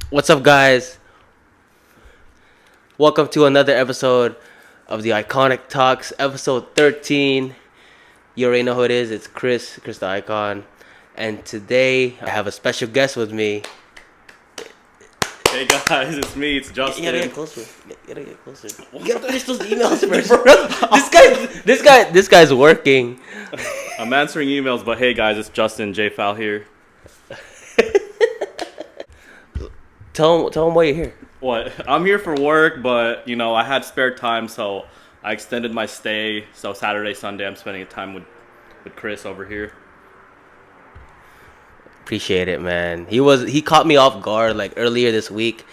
What's up, guys? Welcome to another episode of the Iconic Talks, episode 13. You already know who it is. It's Chris the Icon. And today I have a special guest with me. Hey guys, it's me, it's Justin. You gotta get closer. You gotta get closer. You gotta finish those emails first. This guy's working. I'm answering emails, but hey guys, it's Justin, Jfal here. Tell him why you're here. What? I'm here for work, but I had spare time, so I extended my stay. So Saturday, Sunday, I'm spending time with Chris over here. Appreciate it, man. He caught me off guard like earlier this week.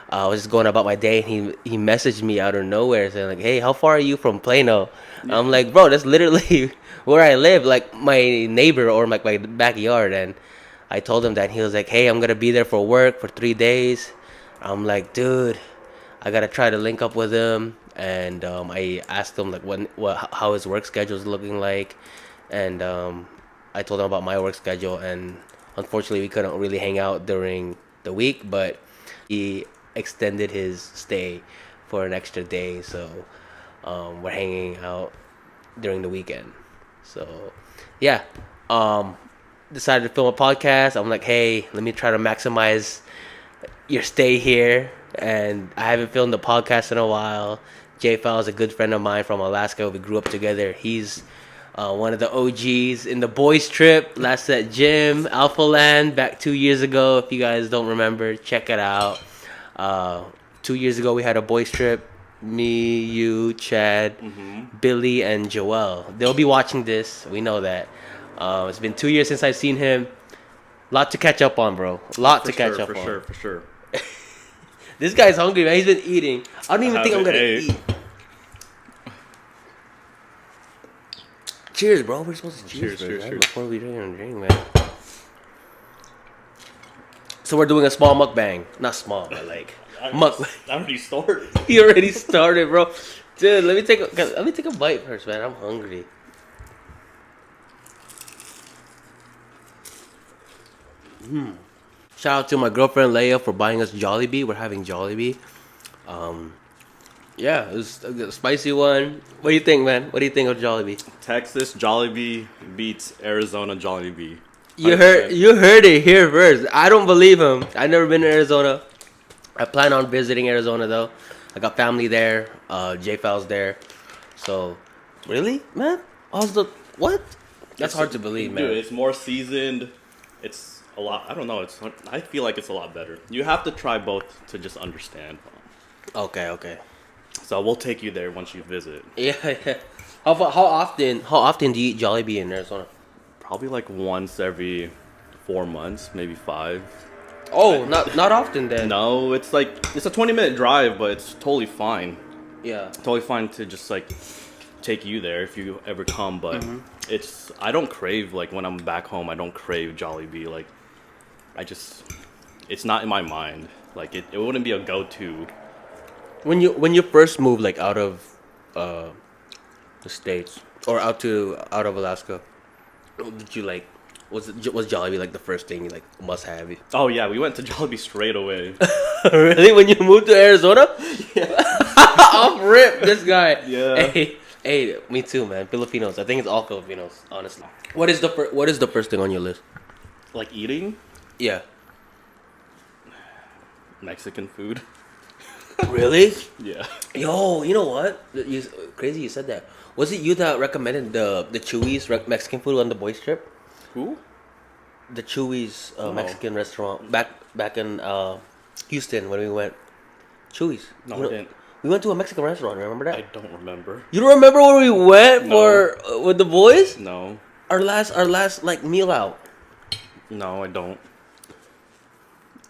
I was just going about my day, and he messaged me out of nowhere saying like, "Hey, how far are you from Plano?" Yeah. I'm like, "Bro, that's literally where I live, like my neighbor or my backyard." And I told him that. He was like, "Hey, I'm gonna be there for work for 3 days." I'm like, "Dude, I gotta try to link up with him." And I asked him like how his work schedule is looking like, and I told him about my work schedule, and unfortunately we couldn't really hang out during the week, but he extended his stay for an extra day, so we're hanging out during the weekend. So yeah, decided to film a podcast. I'm like, hey, let me try to maximize your stay here, and I haven't filmed a podcast in a while. Jfal is a good friend of mine from Alaska. We grew up together. He's one of the OGs in the boys trip last at gym Alpha Land back 2 years ago. If you guys don't remember, check it out. 2 years ago we had a boys trip. Me, you, Chad, Billy, and Joel. They'll be watching this. We know that. It's been 2 years since I've seen him. Lot to catch up on, bro. Lot to catch up on. For sure. This guy's hungry, man. He's been eating. I don't even think I'm gonna eat. Cheers, bro. We're supposed to cheers before we drink, man. So we're doing a small mukbang. Not small, but like mukbang. I already started. He already started, bro. Dude, let me take a bite first, man. I'm hungry. Shout out to my girlfriend Leia for buying us Jollibee. We're having Jollibee. Yeah, it was a spicy one. What do you think, man? What do you think of Jollibee? Texas Jollibee beats Arizona Jollibee. 100%. You heard it here first. I don't believe him. I've never been to Arizona. I plan on visiting Arizona though. I got family there. Jfal's there. So, really, man? What? That's hard to believe, man. Dude, it's more seasoned. It's a lot. I don't know. I feel like it's a lot better. You have to try both to just understand. Okay. So we'll take you there once you visit. Yeah. How often do you eat Jollibee in Arizona? Probably like once every 4 months, maybe 5. Oh, not often then. No, it's a 20-minute drive, but it's totally fine. Yeah. Totally fine to just like take you there if you ever come, but I don't crave, like when I'm back home, I don't crave Jollibee. Like it's not in my mind. Like it wouldn't be a go-to. When you first moved like out of the States or out of Alaska, did you like was Jollibee like the first thing you like must have? Oh yeah, we went to Jollibee straight away. Really? When you moved to Arizona? Yeah. Off rip, this guy. Yeah. Hey, me too, man. Filipinos. I think it's all Filipinos, honestly. What is the first thing on your list? Like eating Yeah. Mexican food. Really? Yeah. Yo, you know what? Crazy you said that. Was it you that recommended the Chewy's Mexican food on the boys trip? Who? The Chewy's Oh. Mexican restaurant back in Houston when we went. Chewy's. No, You I know, didn't. we went to a Mexican restaurant. Remember that? I don't remember. You don't remember where we went No. for with the boys? No. Our last like meal out. No, I don't.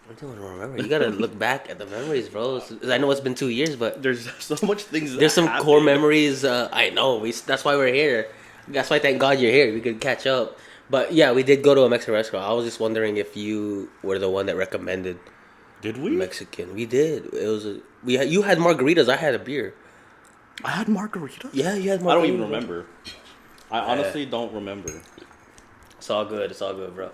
I don't remember. You gotta look back at the memories, bro. I know it's been 2 years, but There's so much things. there's some happened. core memories. I know. That's why we're here. That's why thank God you're here. We could catch up. But yeah, we did go to a Mexican restaurant. I was just wondering if you were the one that recommended Did we? Mexican. We did. It was you had margaritas. I had a beer. I had margaritas. Yeah, you had margaritas. I don't even remember. I honestly don't remember. It's all good. It's all good, bro.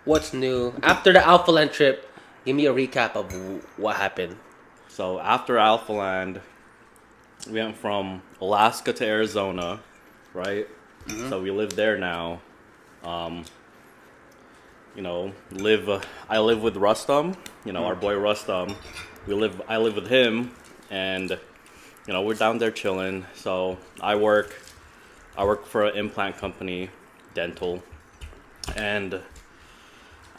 What's new? After the Alpha Land trip, Give me a recap of what happened. So after Alpha Land, we went from Alaska to Arizona, right? So we live there now. Um, I live with Rustam, our boy Rustam. I live with him, and we're down there chilling. So I work for an implant company, dental, and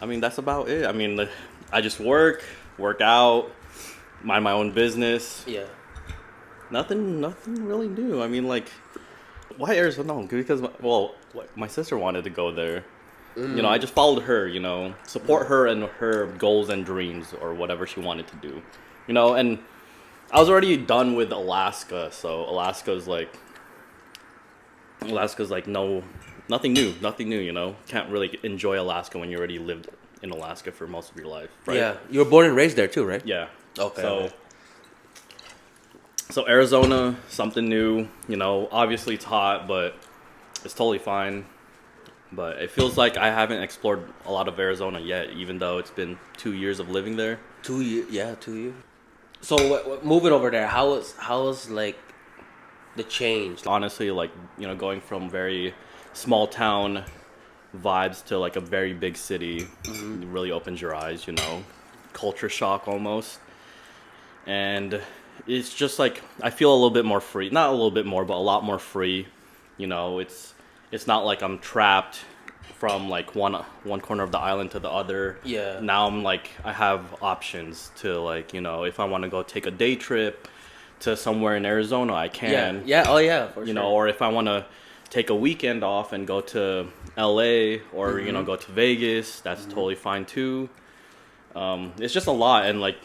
I mean that's about it. I mean, I just work out, mind my own business. Yeah. Nothing really new. I mean, like, why Arizona? No, because my sister wanted to go there. I just followed her. Support her and her goals and dreams or whatever she wanted to do. And I was already done with Alaska, so Alaska's like no, nothing new. Can't really enjoy Alaska when you already lived in Alaska for most of your life, right? Yeah. You were born and raised there too, right? Yeah. Okay. So Arizona, something new. Obviously it's hot, but it's totally fine. But it feels like I haven't explored a lot of Arizona yet, even though it's been 2 years of living there. 2 years. Yeah, 2 years. So moving over there, how was like the change? Honestly, like, going from very small town vibes to like a very big city, it really opens your eyes, culture shock almost. And it's just like, I feel a little bit more free. Not a little bit more, but a lot more free. It's not like I'm trapped from like one corner of the island to the other. Yeah. Now I'm like, I have options to like, if I want to go take a day trip to somewhere in Arizona, I can. Yeah. Oh yeah. For sure. Or if I want to take a weekend off and go to LA or go to Vegas, that's totally fine too. It's just a lot, and like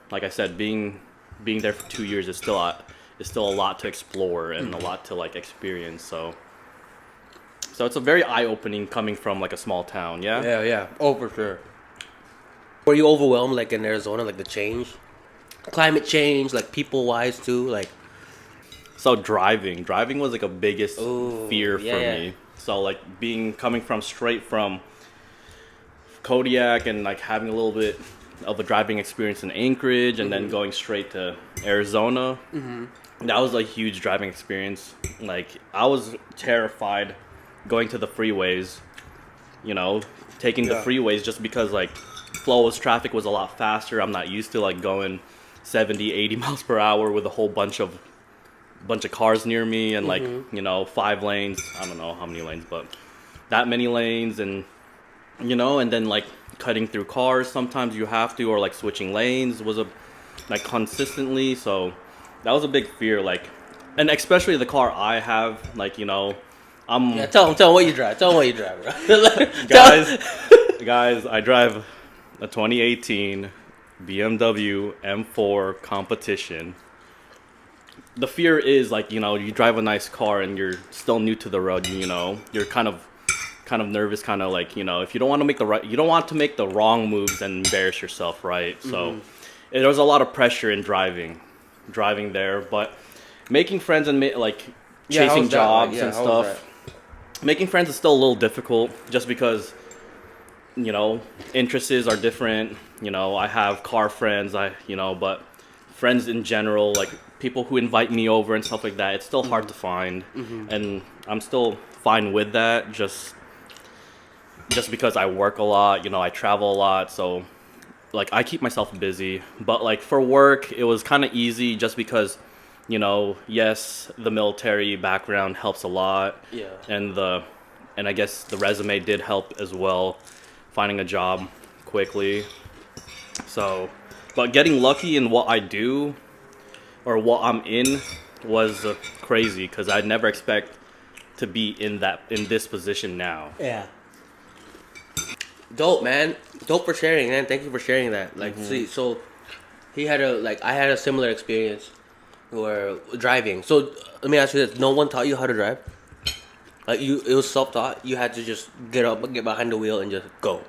like I said, being there for 2 years is still a lot to explore and a lot to like experience. So it's a very eye-opening coming from like a small town. Yeah. Yeah. Oh, for sure. Were you overwhelmed like in Arizona, like the change, climate change, like people wise too, like? So driving was like a biggest fear for yeah. me. So like coming from straight from Kodiak and like having a little bit of a driving experience in Anchorage and then going straight to Arizona. That was a huge driving experience. Like I was terrified going to the freeways, taking the freeways just because like flow of traffic was a lot faster. I'm not used to like going 70, 80 miles per hour with a whole bunch of cars near me and like 5 lanes. I don't know how many lanes, but that many lanes, and and then like cutting through cars sometimes you have to, or like switching lanes was like consistently. So that was a big fear, like, and especially the car I have, like Tell them what you drive. Tell them what you drive, bro. guys, I drive a 2018 BMW M4 Competition. The fear is like, you drive a nice car and you're still new to the road, you're kind of nervous, kind of like, if you don't want to make the wrong moves and embarrass yourself, right? So there was a lot of pressure in driving there, but making friends and chasing jobs and stuff. Making friends is still a little difficult just because, interests are different. I have car friends, but friends in general, like people who invite me over and stuff like that, it's still hard to find. And I'm still fine with that, just because I work a lot, I travel a lot, so like I keep myself busy. But like for work, it was kind of easy just because, yes, the military background helps a lot. Yeah. And I guess the resume did help as well, finding a job quickly. So, but getting lucky in what I do or what I'm in was crazy, because I'd never expect to be in this position now. Yeah. Dope, man. Dope for sharing, man. Thank you for sharing that. Like, see, so I had a similar experience where driving. So let me ask you this: no one taught you how to drive? Like it was self-taught. You had to just get up, get behind the wheel, and just go.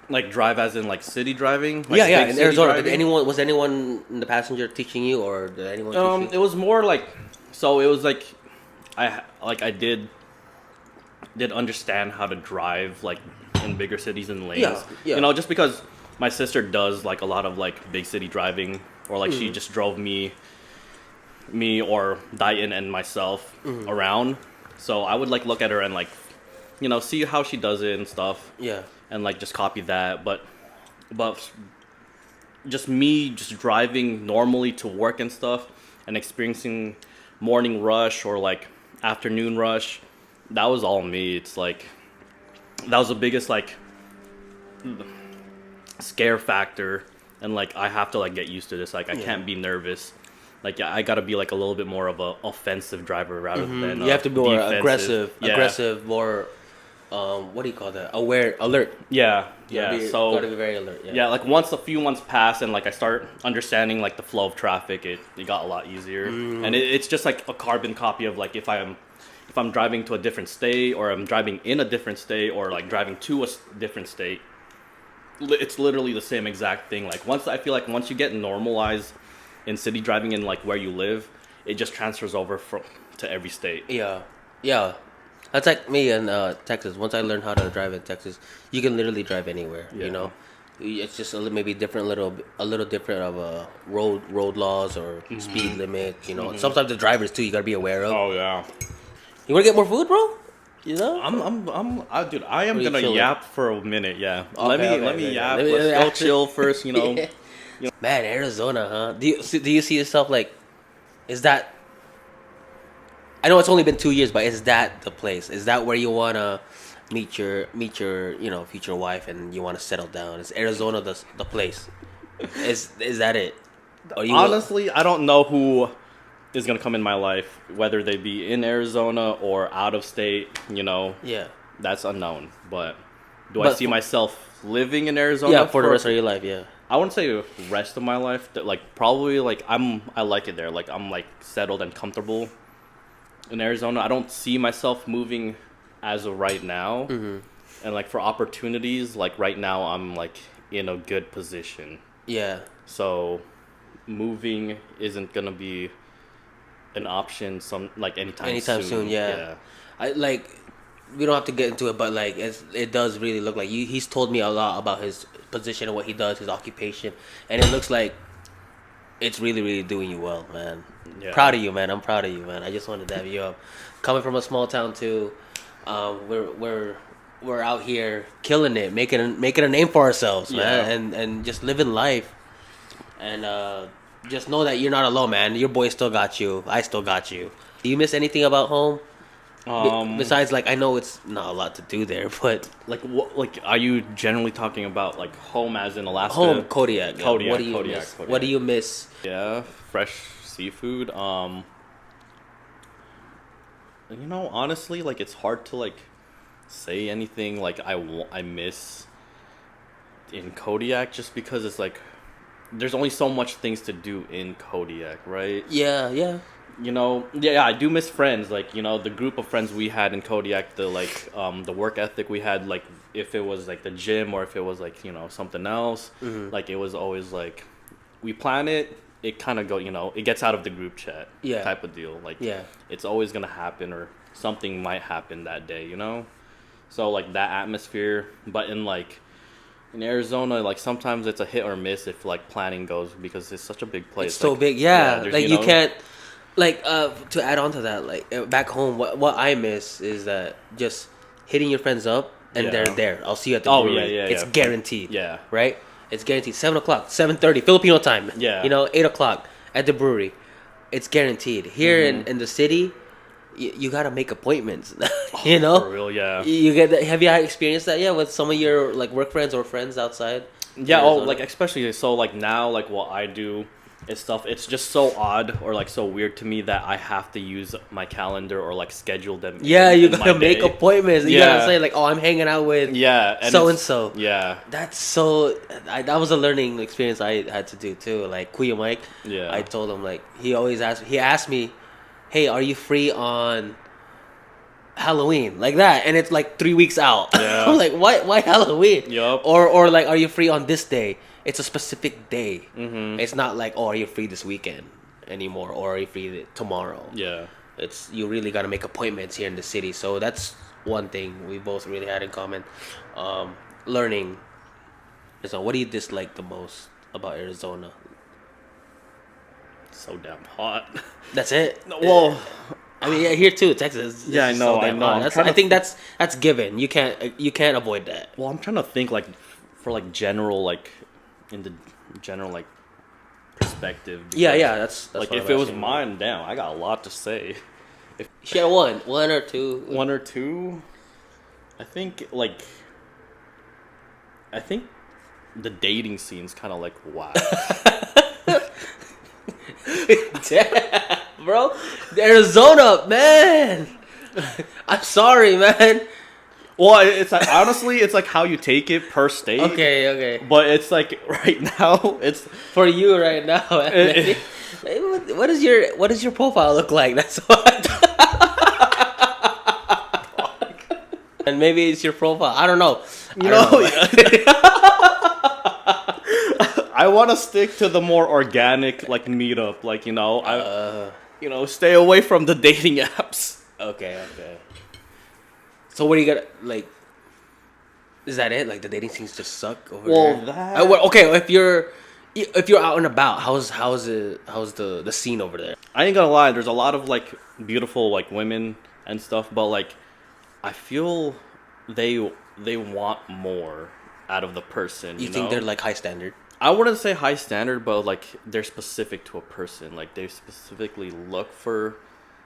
Like drive as in like city driving? Like yeah. In Arizona, driving? was anyone in the passenger teaching you, or did anyone teach you? It was more like, so it was like I did understand how to drive like in bigger cities and lanes. Yeah. Just because my sister does like a lot of like big city driving, or like she just drove me or Dayton and myself around. So I would like look at her and like, see how she does it and stuff, Yeah. and like just copy that. But just me just driving normally to work and stuff, and experiencing morning rush or like afternoon rush, that was all me. It's like that was the biggest like scare factor, and like I have to like get used to this. Like I can't be nervous. Like I gotta be like a little bit more of a offensive driver rather than You have to be more defensive. aggressive, Yeah. aggressive, more. What do you call that? Aware, alert. Yeah, You gotta yeah. be, So gotta be very alert. Yeah. yeah, like once a few months pass and like I start understanding like the flow of traffic, it got a lot easier. And it's just like a carbon copy of like if I'm driving to a different state, or I'm driving in a different state, or like driving to a different state. It's literally the same exact thing. Like I feel like once you get normalized in city driving in like where you live, it just transfers over to every state. Yeah, yeah. That's like me in Texas. Once I learned how to drive in Texas, you can literally drive anywhere. Yeah. You know, it's just maybe different, a little different of road laws or speed limit. You know, sometimes the drivers too. You gotta be aware of. Oh yeah. You wanna get more food, bro? You know, Dude, I am Or you gonna chilling? yap for a minute. Yeah. Okay, let okay, me okay. yap. Let me- Let's let me go actually- chill first. Yeah. Man, Arizona, huh? Do you see yourself like? Is that? I know it's only been 2 years, but is that the place? Is that where you wanna meet your future wife and you wanna settle down? Is Arizona the place? Is that it? Or you Honestly, I don't know who is gonna come in my life, whether they be in Arizona or out of state. Yeah. That's unknown. But do I But see for- myself living in Arizona? Yeah, for the rest of your life, yeah. I wouldn't say the rest of my life. That like probably like I like it there. Like I'm like settled and comfortable in Arizona. I don't see myself moving as of right now. And like for opportunities, like right now I'm like in a good position. Yeah. So moving isn't gonna be an option anytime soon. Yeah. I like we don't have to get into it, but like it does really look like he's told me a lot about his position and what he does, his occupation, and it looks like it's really, really doing you well, man. Yeah. Proud of you, man. I'm proud of you, man. I just wanted to have you up. Coming from a small town too, we're out here killing it, making a name for ourselves, man, and just living life, and just know that you're not alone, man. Your boy still got you. I still got you. Do you miss anything about home? Besides, like, I know it's not a lot to do there, but Like what? Like, are you generally talking about like home as in Alaska? home, Kodiak. Yeah. Kodiak, What do you Kodiak, miss? Kodiak. What do you miss? Yeah, fresh seafood. Honestly, like it's hard to like say anything like I miss in Kodiak, just because it's like there's only so much things to do in Kodiak, right? Yeah, yeah. I do miss friends, like, the group of friends we had in Kodiak, the the work ethic we had, like if it was like the gym or if it was like, something else, like it was always like we plan it kind of it gets out of the group chat type of deal. Like it's always gonna happen, or something might happen that day, so like that atmosphere. But in Arizona, like sometimes it's a hit or miss if like planning goes, because it's such a big place. It's so like, big, yeah. there's, Like you can't, like to add on to that, like back home, what I miss is that just hitting your friends up and they're there. I'll see you at the brewery. It's guaranteed. Yeah. Right. It's guaranteed. 7:00, 7:30 Filipino time. Yeah. 8:00 at the brewery. It's guaranteed. Here in the city, you gotta make appointments. For real, yeah. You get that. Have you had experienced that? Yeah, with some of your like work friends or friends outside. Yeah. Arizona? Like especially so like now, like what I do is stuff. It's just so odd or like so weird to me that I have to use my calendar or like schedule them. Yeah, you in my gotta make day. appointments. You gotta say like, oh, I'm hanging out with so and so. Yeah. That's so. That was a learning experience I had to do too. Like Kuya Mike. Yeah. I told him like he asked me, hey, are you free on Halloween, like that? And it's like 3 weeks out. Yeah. I'm like, why Halloween? Yup. Or like, are you free on this day? It's a specific day. Mm-hmm. It's not like, oh, are you free this weekend anymore, or are you free tomorrow? Yeah. It's you really got to make appointments here in the city. So that's one thing we both really had in common. Learning So, what do you dislike the most about Arizona? So damn hot. That's it. Well, I mean, yeah, here too, Texas. yeah, I It's know, so I damn know. hot. I'm That's, trying I to think that's given. You can't avoid that. well, I'm trying to think like for like general like in the general like perspective. Yeah, because, yeah. That's like what if I'm it was asking. mine, damn, I got a lot to say. Share one or two. One or two, I think like I think the dating scene's kind of like wow. Damn, bro, Arizona, man. I'm sorry, man. Well, it's like honestly, it's like how you take it per state. Okay. But it's like right now, it's For you right now, man. What does your profile look like? That's what. And maybe it's your profile. I don't know. you know. I want to stick to the more organic like meetup, like stay away from the dating apps. Okay. So what do you got? Like, is that it? Like the dating scenes just suck over Well, there? that Okay, if you're out and about, how's the scene over there? I ain't gonna lie. There's a lot of like beautiful like women and stuff, but like I feel they want more out of the person. You think know? they're like high standard? I wouldn't say high standard, but like they're specific to a person. Like they specifically look for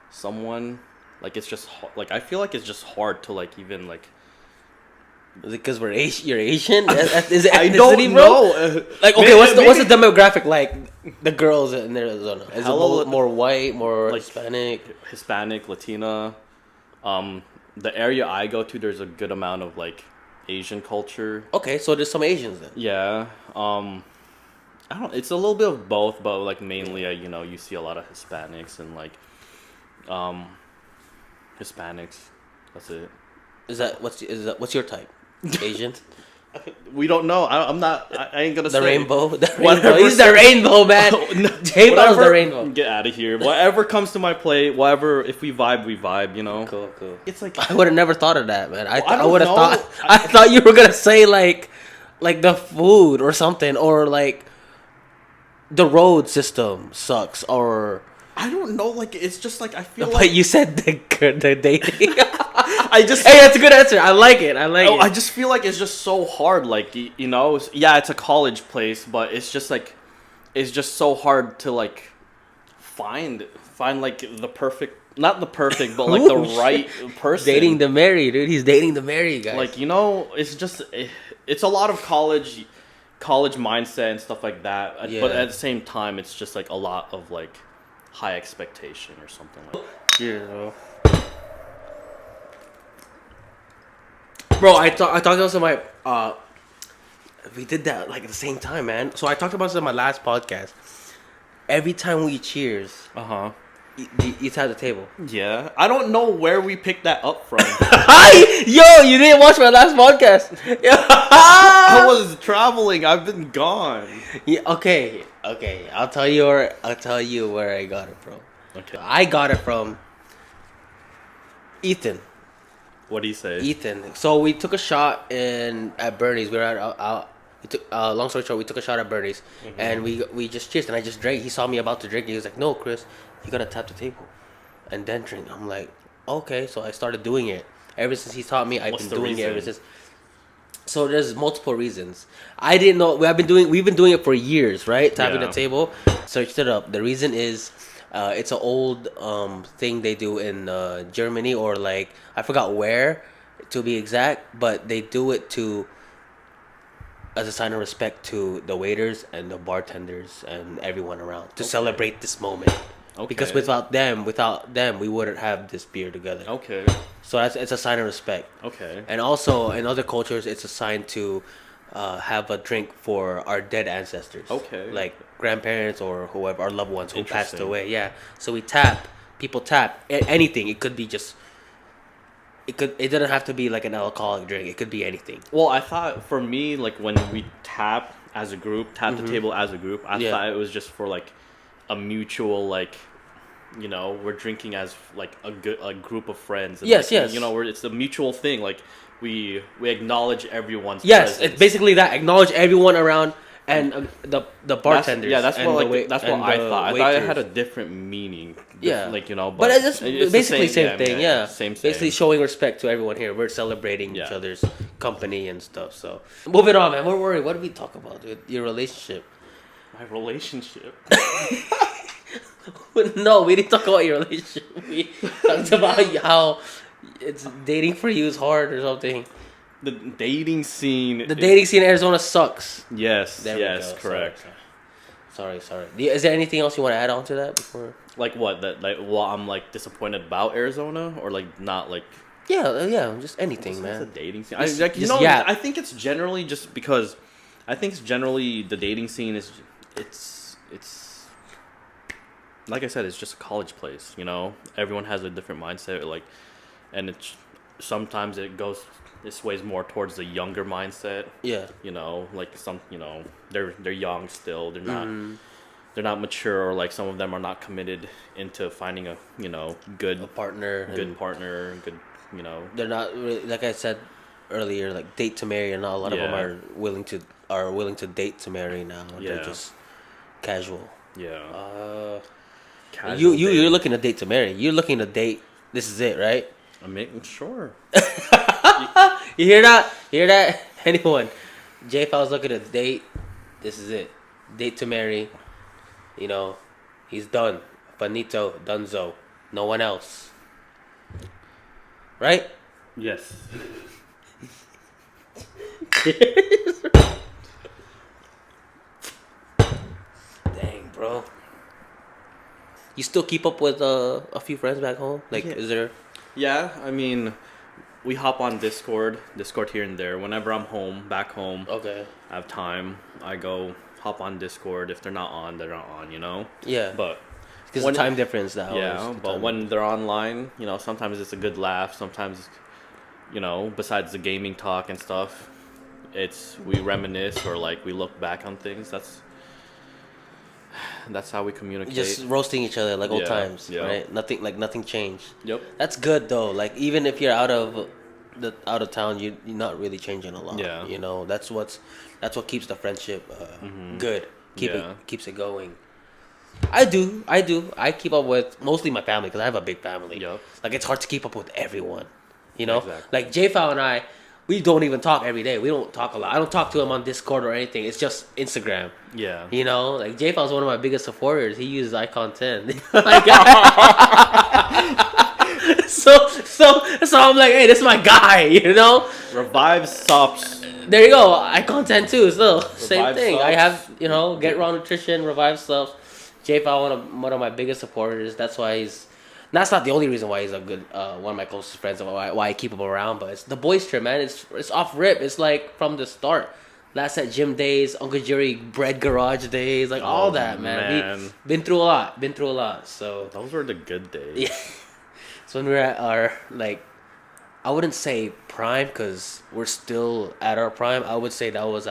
someone. Like it's just like I feel like it's just hard to like even like. Is it because you're Asian? Is it I ethnicity, don't bro? know. Like, okay, what's the demographic like? The girls in Arizona, is it Hella- more white, more like Hispanic? Latina. The area I go to, there's a good amount of like Asian culture. Okay, so there's some Asians then. Yeah. I don't. It's a little bit of both, but like mainly, you see a lot of Hispanics and like, Hispanics. That's it. What's your type? Asian? We don't know. I'm not. I ain't gonna The say rainbow. The Whatever rainbow. He's the rainbow, man. Jfal's Whatever- the rainbow. Get out of here. Whatever comes to my plate. Whatever. If we vibe, we vibe. You know. Cool. It's like I would have never thought of that, man. I don't would have know. thought. I thought you were gonna say like the food or something, or like the road system sucks, or. I don't know. Like it's just like I feel But like you said the dating. I just. Hey, that's a good answer. I like it. I just feel like it's just so hard. Like yeah, it's a college place, but it's just like, it's just so hard to like find like the perfect, not the perfect, but like the right person. Dating the Mary, dude. He's dating the Mary, guys. Like it's just it's a lot of college mindset and stuff like that. Yeah. But at the same time, it's just like a lot of like high expectation or something like that. Yeah. Bro, I talked about this in my we did that like at the same time, man. So I talked about this in my last podcast. Every time we cheers, you tap the table. Yeah, I don't know where we picked that up from. Hi, yo, you didn't watch my last podcast. I was traveling. I've been gone. Yeah, okay. I'll tell you where I got it from. Okay. I got it from Ethan. What do you say? Ethan. So we took a shot at Bernie's. We were at we took long story short, we took a shot at Bernie's, and we just cheered, and I just drank. He saw me about to drink. He was like, "No, Chris, you gotta tap the table, and then drink." I'm like, "Okay." So I started doing it. Ever since he taught me, I've been doing it ever since. So there's multiple reasons. I didn't know. We've been doing it for years, right? Tapping the table. Searched it up. The reason is, it's an old thing they do in Germany, or like I forgot where, to be exact. But they do it as a sign of respect to the waiters and the bartenders and everyone around to celebrate this moment. Okay. Because without them, we wouldn't have this beer together. Okay. So it's a sign of respect. Okay. And also in other cultures, it's a sign to have a drink for our dead ancestors. Okay. Like grandparents or whoever, our loved ones who passed away. Yeah. So we tap. People tap anything. It could be just. It didn't have to be like an alcoholic drink. It could be anything. Well, I thought for me, like when we tap as a group, the table as a group, I thought it was just for like a mutual like we're drinking as like a group of friends. And Yes, like, yes. it's a mutual thing. Like we acknowledge everyone's Yes, presence. it's basically that. Acknowledge everyone around and the bartenders. That's and what the that's what I thought. I thought it had a waiters. different meaning. Yeah, Like but but it's the basically same thing. Yeah, same. basically showing respect to everyone here. We're celebrating each Yeah. other's company and stuff. So moving on, man. We're worried. What did we talk about, dude? Your relationship. My relationship. No, we didn't talk about your relationship. We talked about how it's dating for you is hard or something. The dating scene. The dating scene in Arizona sucks. Yes. There we Yes. go. Correct. Sorry. Is there anything else you want to add on to that before? Like what? That like what I'm like disappointed about Arizona, or like not like. Yeah, just anything, It's man. a dating scene. Just- Like, just- yeah. I think it's generally just because, I think it's generally the dating scene is, it's, like I said, it's just a college place. Everyone has a different mindset. Like, and it's sometimes it sways more towards the younger mindset. Yeah. Like they're young still. They're not. Mm. They're not mature, or like some of them are not committed into finding a good A partner. good partner, good They're not really, like I said earlier, like date to marry, and not a lot of them Yeah. are willing to date to marry now. They're Yeah. just casual. yeah. Casual You're dating. looking to date to marry. You're looking to date. This is it, right? I'm making sure. You hear that? Hear that? Anyone? Jfal's looking to date. This is it. Date to marry. He's done. Finito. Dunzo. No one else. Right? Yes. Dang, bro. You still keep up with a few friends back home? Like, Yeah. is there? Yeah, I mean, we hop on Discord here and there. Whenever I'm back home, Okay. I have time. I go hop on Discord. If they're not on, they're not on. Yeah. But Because when- the time difference now. yeah, but when they're online, sometimes it's a good laugh. Sometimes, besides the gaming talk and stuff, we reminisce, or like we look back on things. That's how we communicate. just roasting each other like old Yeah, times, yeah. right? Nothing changed. Yep. That's good though. Like even if you're out of town, you're not really changing a lot. Yeah. That's what keeps the friendship good. Yeah. Keeps it going. I do. I keep up with mostly my family because I have a big family. Yep. Like it's hard to keep up with everyone. Exactly. Like Jfal and I, we don't even talk every day. We don't talk a lot. I don't talk to him on Discord or anything. It's just Instagram. Yeah. Like Jfal's one of my biggest supporters. He uses Icon 10. So I'm like, hey, this is my guy. Revive stops. There you go. Icon 10 too. Still same Revive thing. subs. I have Get Raw Nutrition, Revive stuff. Jfal one of my biggest supporters. That's why that's not the only reason why he's a good one of my closest friends and why I keep him around. But it's the boister, man. It's off rip. It's like from the start. Last at gym days, Uncle Jerry bread garage days, like all that, man. We been through a lot. So Those were the good days. yeah. So when we were at our I wouldn't say prime because we're still at our prime. I would say that was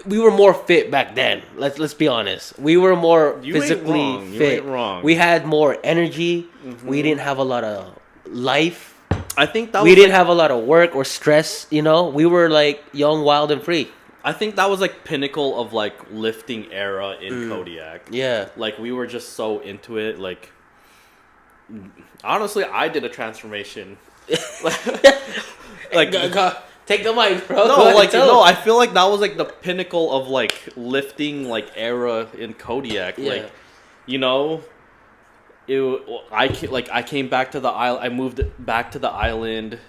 we were more fit back then. Let's be honest. We were more You ain't physically wrong. You fit. ain't wrong. We had more energy. We didn't have a lot of life. I think that We was didn't have a lot of work or stress. We were like young, wild, and free. I think that was like pinnacle of like lifting era in Kodiak. Yeah. Like we were just so into it. Like honestly, I did a transformation. Like Take the mic, bro. no, Go ahead, like tell no, them. I feel like that was like the pinnacle of like lifting like era in Kodiak. Yeah. Like, I came back to the island. I moved back to the island.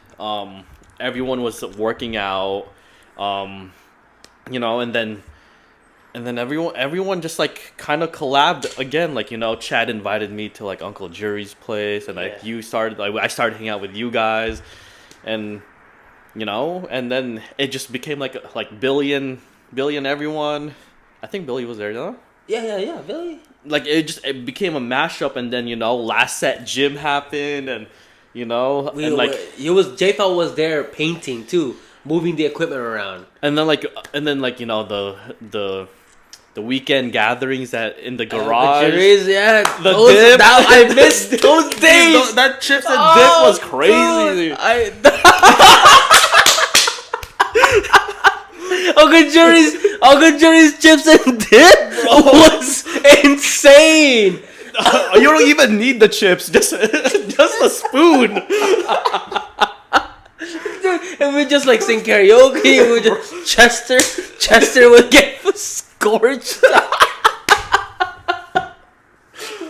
Everyone was working out. And then everyone just like kind of collabed again. Like Chad invited me to like Uncle Jury's place, and like Yeah. I started hanging out with you guys, and and then it just became like Billy and everyone. I think Billy was there, though. Yeah, Billy. Like it became a mashup, and then last set gym happened, and Jfal was there painting too, moving the equipment around. and then the the weekend gatherings in the Uncle garage. Jerry's, yeah. The dip. I missed those days. That chips and dip was crazy. Dude, Uncle Jerry's chips and dip was insane. You don't even need the chips, just a spoon. Dude, and we just like sing karaoke. We just Chester would get scorched.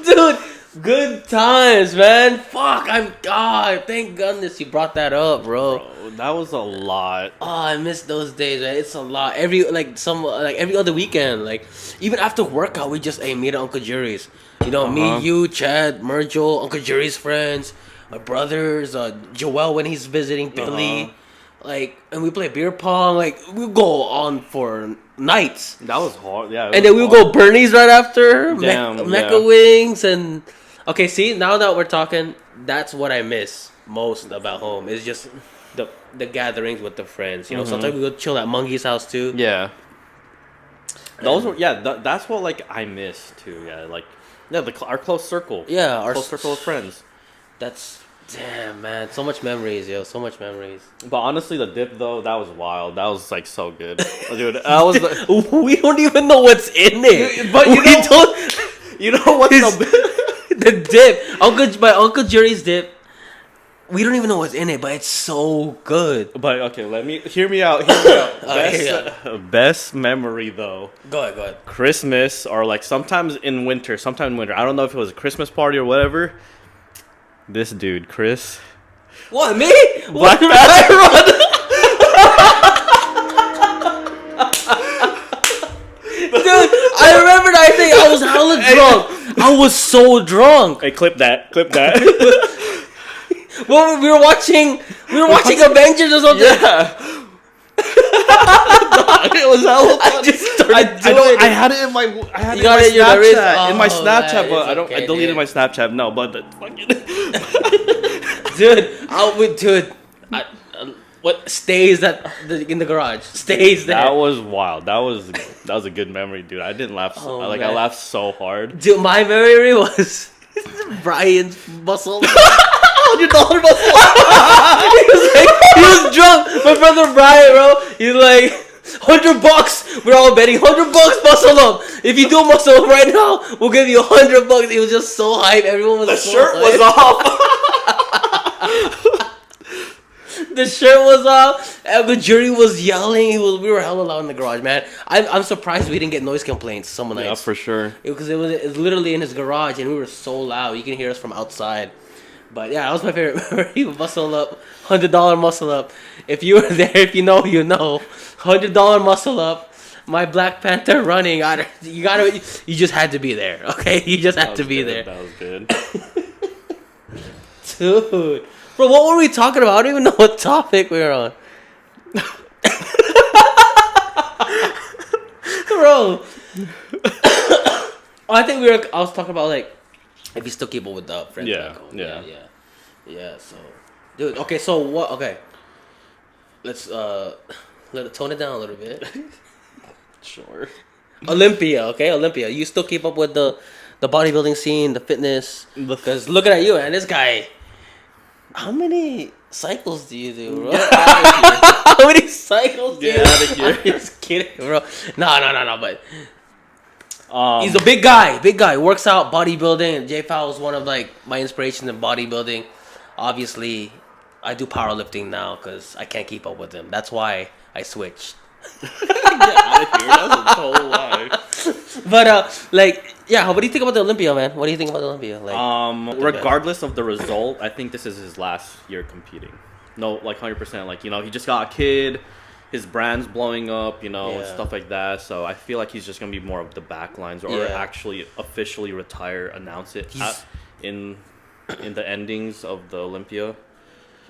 Dude, good times, man. Fuck, God. Thank goodness you brought that up, bro. That was a lot. Oh, I miss those days, man. It's a lot. Every other weekend, like even after workout, we just meet at Uncle Jerry's. You know, me, you, Chad, Mergel, Uncle Jerry's friends, my brothers, Joel when he's visiting Billy, and we play beer pong. Like we go on for nights. That was hard. Yeah, and then we would go Bernie's right after. Damn, Mecca wings and okay. See, now that we're talking, that's what I miss most about home. Is just the gatherings with the friends. You know, sometimes we go chill at Mungy's house too. Yeah. Those were that's what like I miss too. Yeah, like our close circle. Yeah, our close circle of friends. That's damn man, so much memories, yo, so much memories. But honestly, the dip though, that was wild. That was like so good, dude. I was like, we don't even know what's in it, but you know what's the dip. Uncle Jerry's dip. We don't even know what's in it, but it's so good. But okay, hear me out. Best memory though. Go ahead. Christmas or like sometime in winter. I don't know if it was a Christmas party or whatever. This dude, Chris. What, me? Black Panther. Dude, I remember I think I was hella drunk. I was so drunk. Hey, clip that. Well, we were watching Avengers or something. Yeah. It was hella funny. I just started doing it. I had it in my Snapchat, but I deleted my Snapchat. No, but fucking dude, what stays in the garage stays there. That was wild. That was a good memory, dude. I didn't laugh. I laughed so hard. Dude, my memory was Brian's muscle. $100 muscle. he was drunk. My brother Brian, bro. He's like $100. We're all betting $100 muscle up. If you do muscle up right now, we'll give you $100. He was just so hype. Everyone was. The so shirt hype. was off. The shirt was off. And the jury was yelling. We were hella loud in the garage, man. I'm surprised we didn't get noise complaints some nights. Yeah, for sure. Because it was literally in his garage, and we were so loud. You can hear us from outside. But yeah, that was my favorite memory. Muscle up, $100 muscle up. If you were there, if you know, you know. $100 muscle up. My Black Panther running. You just had to be there. Okay, you just had to be there. That was good. Dude, bro, what were we talking about? I don't even know what topic we were on. Bro, I think I was talking about like. If you still keep up with the friends back home. Yeah, so... Dude, okay, so what... Okay. Let's, let it tone it down a little bit. Sure. Olympia, okay? Olympia. You still keep up with the bodybuilding scene, the fitness? Because looking at you, man, this guy... How many cycles do you do, bro? How many cycles do you do? Get out of here. I'm just kidding, bro. No, but... he's a big guy, works out, bodybuilding, and Jfal is one of like my inspirations in bodybuilding. Obviously, I do powerlifting now because I can't keep up with him. That's why I switched. Get out of here. That's a total lie. But what do you think about the Olympia, man? What do you think about the Olympia? Like, regardless of the result, I think this is his last year competing. No, like 100%. Like, you know, he just got a kid. His brand's blowing up, you know, stuff like that. So I feel like he's just gonna be more of the backlines, or actually officially retire, announce it in the endings of the Olympia.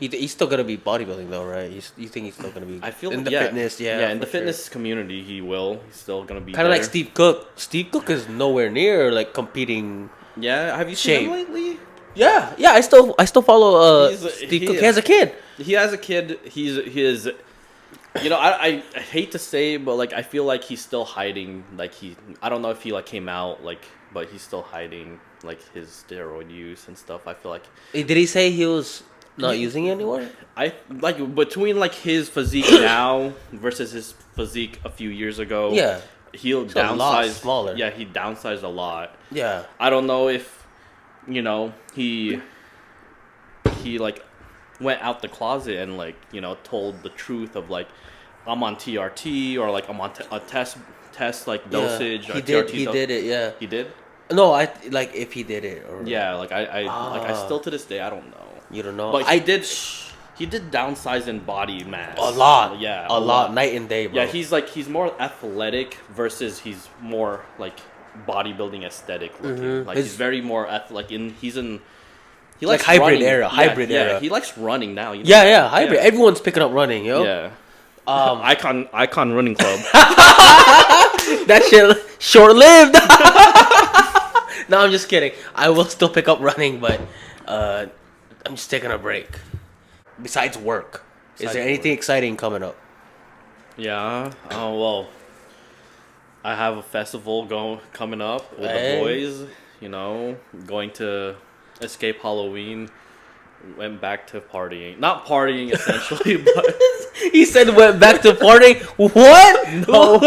He's still gonna be bodybuilding though, right? You think he's still gonna be? I feel in the fitness, in the fitness community, he will. He's still gonna be kind of like Steve Cook. Steve Cook is nowhere near like competing. Yeah, have you seen him lately? Yeah. I still follow Steve Cook. He has a kid. He has a kid. He is I hate to say, but like I feel like he's still hiding. Like I don't know if he like came out like, but he's still hiding like his steroid use and stuff. I feel like Did he say he was not using it anymore? I like between like his physique now versus his physique a few years ago. Yeah. He'll It's a lot downsize. smaller. Yeah, he downsized a lot. Yeah. I don't know if he like went out the closet and like told the truth of like I'm on TRT or like I'm on a test like dosage. Yeah. Or He did it. Yeah. He did. No, I like if he did it or Yeah, like I still to this day I don't know. You don't know. But he did. He did downsize in body mass. A lot. Yeah, a lot. Night and day, bro. Yeah, he's more athletic versus he's more like bodybuilding aesthetic looking. Like he's very more he's in. He likes hybrid running. era. Hybrid yeah, era. He likes running now. Yeah, hybrid. Yeah. Everyone's picking up running, yo. Yeah. Icon running club. That shit short lived. No, I'm just kidding. I will still pick up running, but I'm just taking a break. Besides work, is there anything exciting coming up? Yeah. Oh well. I have a festival coming up with the boys. Going to escape Halloween. Went back to partying. Not partying essentially, but he said went back to partying. What? No.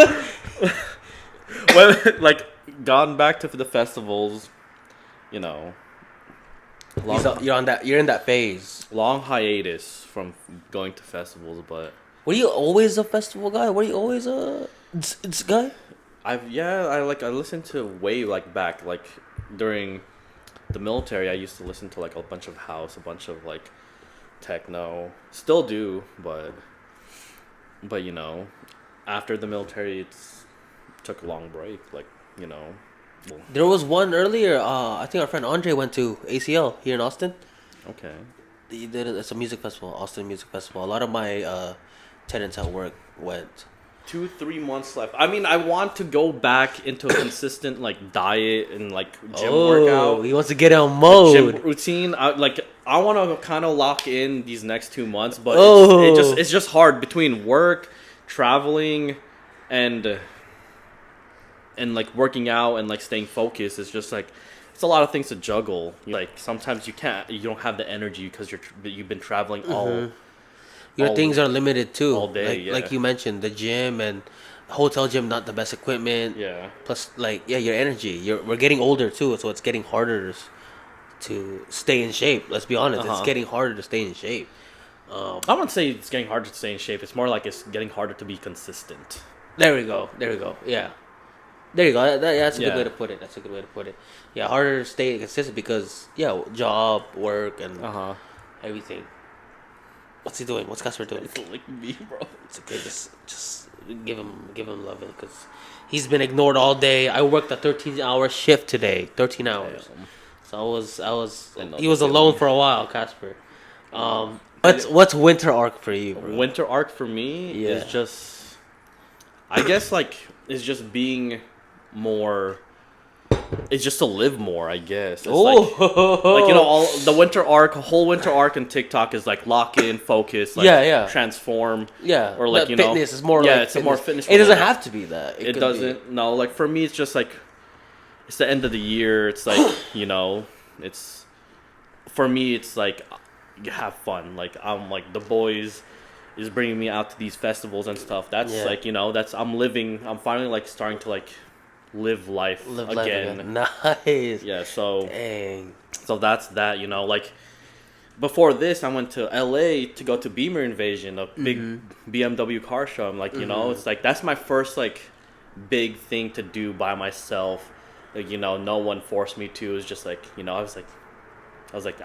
Like gone back to the festivals. You're in that phase. Long hiatus from going to festivals, but were you always a festival guy? Were you always a guy? I listened to way like back like during the military. I used to listen to like a bunch of house, a bunch of like techno. Still do, but after the military, took a long break. Like there was one earlier. I think our friend Andre went to ACL here in Austin. Okay. He did it. It's a music festival, Austin Music Festival. A lot of my tenants at work went. 2-3 months left. I mean, I want to go back into a consistent like diet and like gym workout. He wants to get on mode. Gym routine. I want to kind of lock in these next 2 months, but it's just hard between work, traveling, and like working out and like staying focused. It's just like it's a lot of things to juggle. Like sometimes you don't have the energy because you've been traveling all. Your things are limited too. All day, like you mentioned, the gym and hotel gym, not the best equipment. Yeah. Plus, your energy. We're getting older too, so it's getting harder to stay in shape. Let's be honest, it's getting harder to stay in shape. I wouldn't say it's getting harder to stay in shape. It's more like it's getting harder to be consistent. There we go. Yeah. There you go. That's a good way to put it. Yeah, harder to stay consistent because job, work, and everything. What's he doing? What's Casper doing? It's like me, bro. It's okay. Just give him love because he's been ignored all day. I worked a 13-hour shift today. 13 hours. Damn. So he was alone for a while, Casper. What's winter arc for you, bro? Winter arc for me is just, I guess is just being more. It's just to live more, I guess. It's all the whole winter arc in TikTok is like lock in, focus, transform. Yeah. Or like fitness is more it's fitness. More fitness. It doesn't have to be that. It doesn't. No, like for me, it's just like it's the end of the year. It's like it's for me. It's like you have fun. Like I'm like the boys is bringing me out to these festivals and stuff. That's I'm living. I'm finally like starting to like. Live life again. Nice. Yeah, so dang. So that's that, like before this I went to LA to go to Beamer Invasion, a big BMW car show. I'm like, it's like that's my first like big thing to do by myself. Like, no one forced me to. It was just like, I was like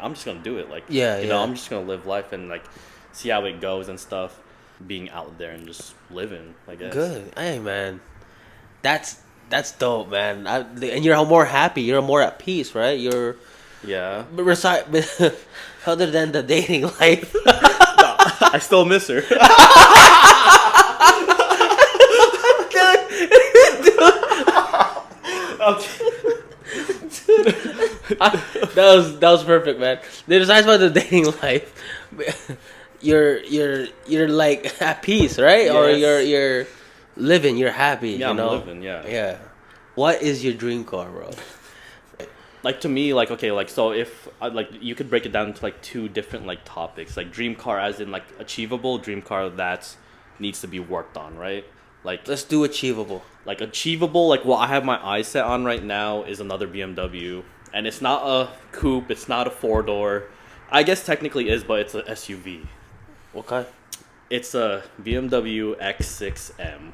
I'm just gonna do it. Like I'm just gonna live life and like see how it goes and stuff. Being out there and just living, I guess. Good. Hey man. That's dope, man. And you're more happy. You're more at peace, right? Other than the dating life. I still miss her. That was perfect, man. Besides about the dating life, you're like at peace, right? Or Yes. you're living, you're happy, Yeah, you I'm know? living, yeah. Yeah. What is your dream car, bro? Like to me, like okay, like so if like you could break it down into like two different like topics, like dream car as in like achievable, dream car that needs to be worked on, right? Let's do achievable. Like achievable, like what I have my eyes set on right now is another BMW, and it's not a coupe, it's not a four door. I guess technically is, but it's a SUV. What kind? It's a BMW X6M.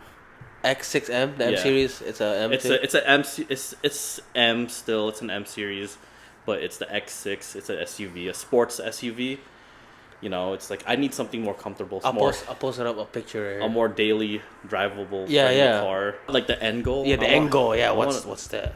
X6M, the M Yeah. series. It's a M2. It's a M it's M still. It's an M series, but it's the X6. It's a SUV, a sports SUV. You know, it's like I need something more comfortable, I'll post it up a picture. a more daily drivable Yeah, friendly yeah. car. Like the end goal. Yeah, the end goal. Yeah, I what's want- what's that?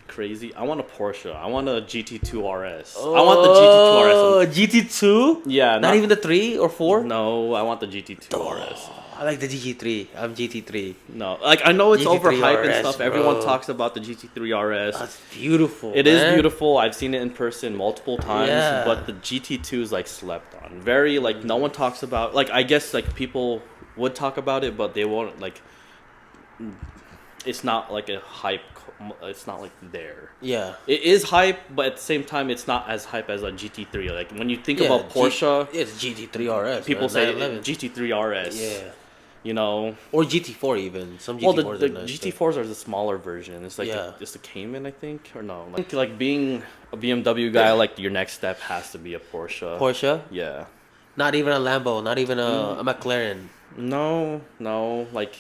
crazy? I want a Porsche. I want a GT2 RS. I want the GT2 RS. Oh, GT2? Yeah, Not even the 3 or 4? No, I want the GT2 RS. I like the GT3. I'm GT3. No, like I know it's GT3 overhyped and RS, stuff. bro. Everyone talks about the GT3 RS. That's beautiful. It is man. beautiful. I've seen it in person multiple times, Yeah. but the GT2 is like slept on. Very like no one talks about. Like I guess like people would talk about it, but they won't like. It's not like a hype. It's not like there. Yeah. It is hype, but at the same time, it's not as hype as a GT3. Like when you think about Porsche, It's GT3 RS. people man, say 911. GT3 RS. Yeah. You know, Or GT4 even. Some well, GT4s the are nice, too. GT4s are the smaller version. It's like Yeah. it's the Cayman, I think, or no? Like being a BMW guy, like your next step has to be a Porsche. Porsche? Yeah. Not even a Lambo. Not even Mm. a McLaren. No. Like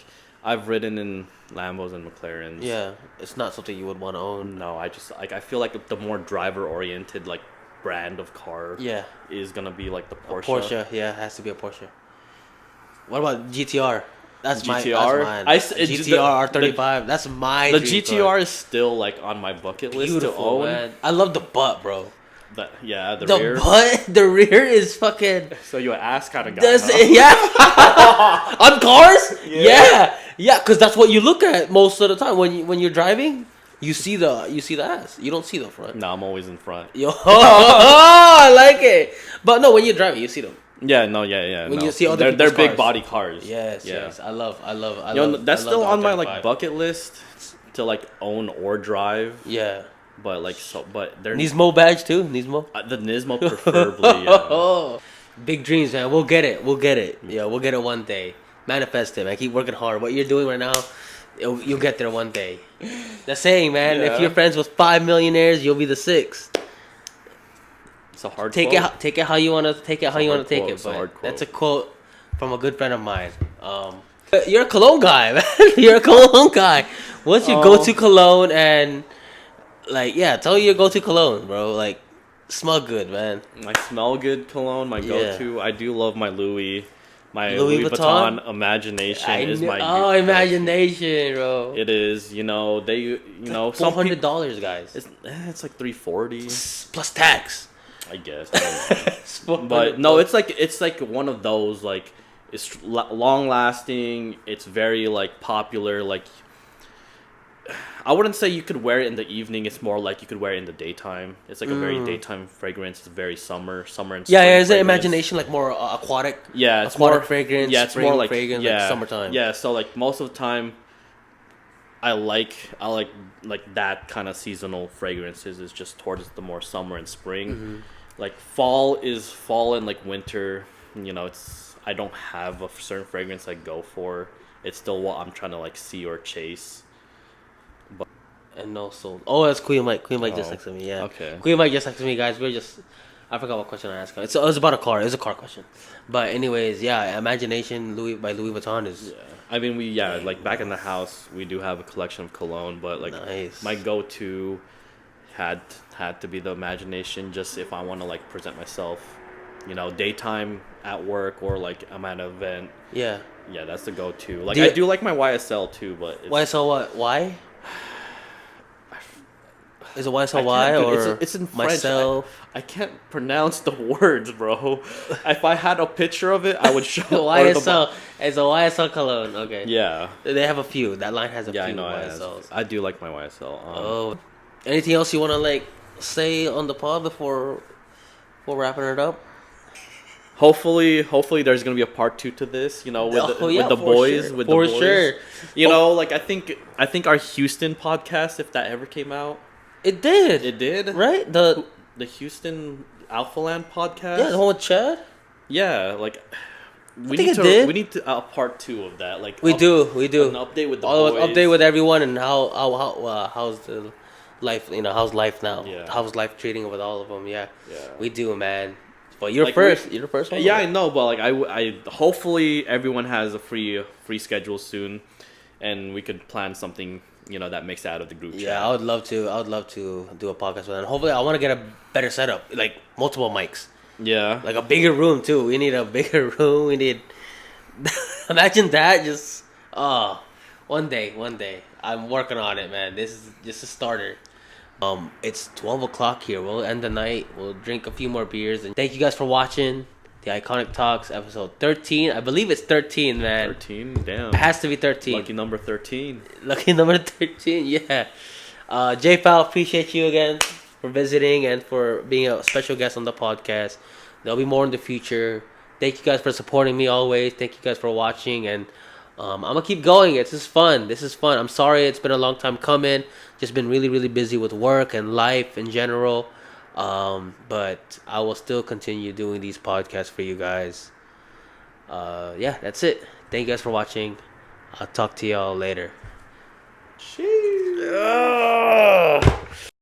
I've ridden in Lambos and McLarens. Yeah. It's not something you would want to own. No, I just like I feel like the more driver oriented like brand of car Yeah. is gonna be like the Porsche. Porsche. Yeah, it has to be a Porsche. What about GTR? That's GTR? mine. The GTR R35. That's my The dream GTR car. is still like on my bucket list to Beautiful, own. man. I love the butt, bro. The The rear. butt, the rear is fucking. So you an ass kind of guy. That's huh? yeah. On cars, Yeah. yeah, because that's what you look at most of the time when you're driving. You see the ass. You don't see the front. No, I'm always in front. Yo, I like it. But no, when you're driving, you see them. Yeah, yeah. When no. you see other they're people's big cars. body cars. Yes, yeah. yes. I love. Yo, that's I still love on the my like R35. bucket list to like own or drive. Yeah. But like but they're Nismo badge too. Nismo. the Nismo preferably. Yeah. Oh, big dreams, man. We'll get it. We'll get it. Yeah, we'll get it one day. Manifest it, man. Keep working hard. What you're doing right now, you'll get there one day. The saying, man. Yeah. If you're friends with 5 millionaires, you'll be the 6th. It's a hard Take quote. it. Take it how you want to take it. How a you hard want to take quote. it. It's a hard But quote. that's a quote from a good friend of mine. You're a cologne guy, man. You're a cologne guy. What's your go-to cologne and like tell me your go-to cologne, bro. Like smell good, man. My smell good cologne, my Yeah. go-to. I do love my Louis. My Louis Louis Vuitton? Vuitton Imagination I is knew- my oh, imagination, bro. It is, some $400, guys. it's like 340, Plus tax. I guess. I don't know. But no, it's like one of those like it's long lasting. It's very like popular. Like I wouldn't say you could wear it in the evening. It's more like you could wear it in the daytime. It's like a very daytime fragrance. It's very summer and spring. Yeah, is it fragrance. imagination like more aquatic? Yeah, it's aquatic more fragrance. Yeah, it's spring more like fragrance, yeah, like summertime. Yeah, so like most of the time, I like that kind of seasonal fragrances. Is just towards the more summer and spring. Mm-hmm. Like fall and like winter. I don't have a certain fragrance I go for. It's still what I'm trying to like see or chase. And no soul. Oh, that's Queen Mike. Queen Mike just Oh, texted me. Yeah. okay. Queen Mike just texted me, guys. I forgot what question I asked her. It was about a car. It was a car question. But anyways, yeah, Imagination by Louis Vuitton is Yeah, I mean like back in the house we do have a collection of cologne, but like nice. my go-to had to be the Imagination, just if I want to like present myself, daytime at work or like I'm at an event. Yeah. Yeah, that's the go-to. Like Do you- I do like my YSL too, but it's, YSL what? Why? Is it I YSL can't Y do- or it's in French. myself? I can't pronounce the words, bro. If I had a picture of it, I would show YSL. It's a YSL cologne. Okay. Yeah. They have a few. That line has a Yeah, I few know. YSLs. I do like my YSL. Oh. Anything else you want to like say on the pod before wrapping it up? hopefully there's gonna be a part 2 to this. You know, with the boys, sure. with For the boys. sure. You know, like I think our Houston podcast, if that ever came out, It did. it did. Right? The Houston Alpha Land podcast. Yeah, the one with Chad. Yeah, like I think it did. we need to part 2 of that. Like We do. an update with the All boys. update with everyone and how's the life. How's life now? Yeah. How's life treating with all of them? Yeah. Yeah. We do, man. But you're Like, first. You're the first one. Yeah, I know, but like I hopefully everyone has a free schedule soon, and we could plan something that makes it out of the group chat. Yeah, I would love to. I would love to do a podcast with them. Hopefully, I want to get a better setup, like multiple mics, Yeah. like a bigger room too. We need a bigger room. We need. Imagine that. Just one day. I'm working on it, man. This is just a starter. It's 12 o'clock here. We'll end the night. We'll drink a few more beers. And thank you guys for watching the Iconic Talks episode 13. I believe it's 13, man. 13, damn. It has to be 13. Lucky number 13. Lucky number 13, yeah. Jfal, appreciate you again for visiting and for being a special guest on the podcast. There'll be more in the future. Thank you guys for supporting me always. Thank you guys for watching. And I'm going to keep going. This is fun. I'm sorry it's been a long time coming. Just been really, really busy with work and life in general. But I will still continue doing these podcasts for you guys. Yeah, that's it. Thank you guys for watching. I'll talk to y'all later. Cheers.